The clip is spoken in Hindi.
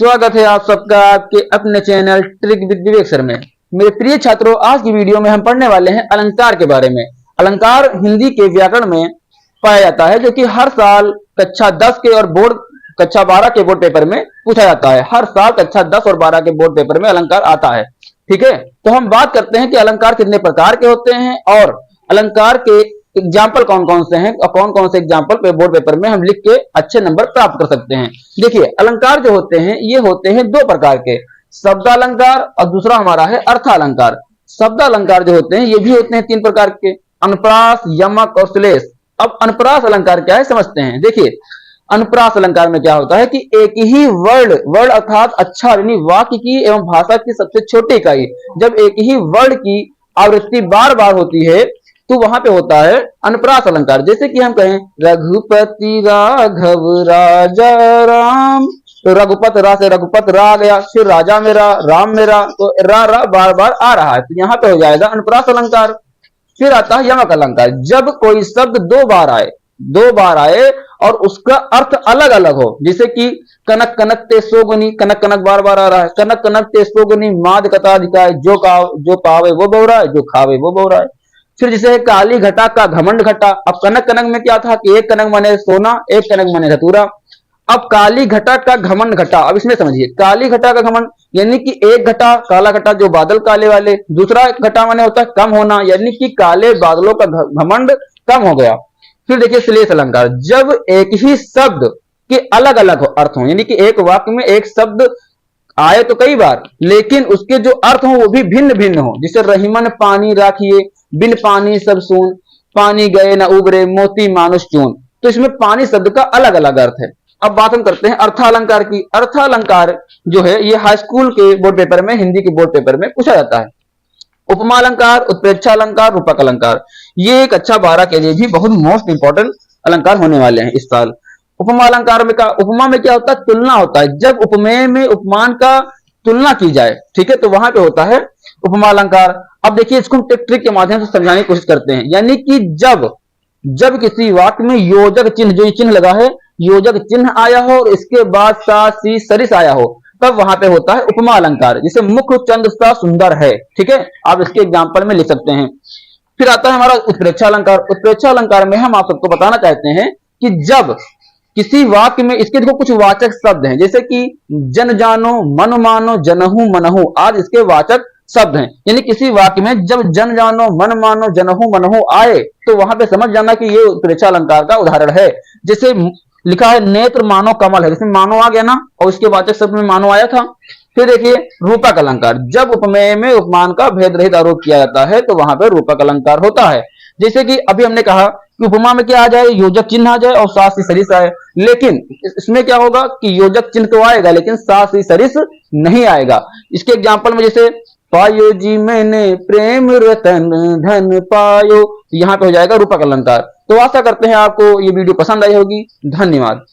स्वागत है आप सबका आपके अपने channel trick with Vivek sir में। मेरे प्रिय छात्रों, आज की वीडियो में हम पढ़ने वाले हैं अलंकार के बारे में। अलंकार हिंदी के व्याकरण में पाया जाता है, जो कि हर साल कक्षा 10 के और बोर्ड कक्षा 12 के बोर्ड पेपर में पूछा जाता है। हर साल कक्षा 10 और 12 के बोर्ड पेपर में अलंकार आता है। ठीक है, तो हम बात करते हैं कि अलंकार कितने प्रकार के होते हैं और अलंकार के एग्जाम्पल कौन कौन से हैं और कौन कौन से एग्जाम्पल पे बोर्ड पेपर में हम लिख के अच्छे नंबर प्राप्त कर सकते हैं। देखिए, अलंकार जो होते हैं ये होते हैं दो प्रकार के, शब्द अलंकार और दूसरा हमारा है अर्थ अलंकार। शब्द अलंकार जो होते हैं ये भी होते हैं तीन प्रकार के, अनुप्रास, यमक और श्लेष। अब अनुप्रास अलंकार क्या है समझते हैं। देखिए, अनुप्रास अलंकार में क्या होता है कि एक ही वर्ण अर्थात अक्षर यानी वाक्य की एवं भाषा की सबसे छोटी इकाई, जब एक ही वर्ण की आवृत्ति बार बार होती है तो वहां पे होता है अनुप्रास अलंकार। जैसे कि हम कहें रघुपति राघव राजा राम, तो रघुपत रा से रघुपत रा गया, फिर राजा मेरा राम मेरा, तो रा बार बार आ रहा है, तो यहाँ पे हो जाएगा अनुप्रास अलंकार। फिर आता है यमक अलंकार। जब कोई शब्द दो बार आए और उसका अर्थ अलग अलग हो, जैसे कि कनक कनक ते सोगुनी, कनक कनक बार बार आ रहा है, कनक कनक ते सोगुनी माद कताधिकाय, जो पावे वो बहुरा है, जो खावे वो बहुरा है। फिर जैसे काली घटा का घमंड घटा। अब कनक कनक में क्या था कि एक कनक माने सोना, एक कनक माने धतूरा। अब काली घटा का घमंड घटा, अब इसमें समझिए, काली घटा का घमंड यानी कि एक घटा काला घटा जो बादल काले वाले, दूसरा घटा माने होता है कम होना, यानी कि काले बादलों का घमंड कम हो गया। फिर देखिए श्लेष अलंकार। जब एक ही शब्द के अलग अलग अर्थ हो, यानी कि एक वाक्य में एक शब्द आए तो कई बार, लेकिन उसके जो अर्थ हो वो भी भिन्न भिन्न हो। जैसे रहीमन पानी राखिए, बिन पानी सब सून, पानी गए न उबरे, मोती मानुष चून। तो इसमें पानी शब्द का अलग अलग अर्थ है। अब बात हम करते हैं अर्थालंकार की। अर्थालंकार जो है ये हाई स्कूल के बोर्ड पेपर में, हिंदी के बोर्ड पेपर में पूछा जाता है। उपमा अलंकार, उत्प्रेक्षा अलंकार, रूपक अलंकार, ये कक्षा 12 के लिए भी बहुत मोस्ट इंपॉर्टेंट अलंकार होने वाले हैं इस साल। उपमा अलंकार में उपमा में क्या होता है, तुलना होता है। जब उपमेय में उपमान का तुलना की जाए, ठीक है, तो वहां पे होता है उपमा अलंकार। अब देखिए, इसको हम ट्रिक के माध्यम से समझाने की कोशिश करते हैं। यानी कि जब किसी वाक्य में योजक चिन्ह, जो ये चिन्ह लगा है, योजक चिन्ह आया हो और इसके बाद सा सी सरिस आया हो, तब वहां पे होता है उपमा अलंकार। जैसे मुख चंद सा सुंदर है, ठीक है, आप इसके एग्जाम्पल में लिख सकते हैं। फिर आता है हमारा उत्प्रेक्षा अलंकार। उत्प्रेक्षा अलंकार में हम आप सबको बताना चाहते हैं कि जब किसी वाक्य में, इसके देखो कुछ वाचक शब्द हैं, जैसे कि जन जानो, मन मानो, जनहु मनहु, आज इसके वाचक शब्द हैं। यानी किसी वाक्य में जब जन जानो, मन मानो, जनहु मनहु आए तो वहां पे समझ जाना कि ये उत्प्रेक्षा अलंकार का उदाहरण है। जैसे लिखा है नेत्र मानो कमल है, इसमें मानो आ गया ना, और इसके वाचक शब्द में मानो आया था। फिर देखिए रूपक अलंकार। जब उपमेय में उपमान का भेद रहित आरोप किया जाता है तो वहां पे रूपक अलंकार होता है। जैसे कि अभी हमने कहा कि उपमा में क्या आ जाए, योजक चिन्ह आ जाए और सास सी सरिस आए, लेकिन इसमें क्या होगा कि योजक चिन्ह तो आएगा लेकिन सास सी सरिस नहीं आएगा। इसके एग्जाम्पल में जैसे पायो जी मैंने प्रेम रतन धन पायो, यहाँ पे हो जाएगा रूपक अलंकार। तो आशा करते हैं आपको ये वीडियो पसंद आई होगी। धन्यवाद।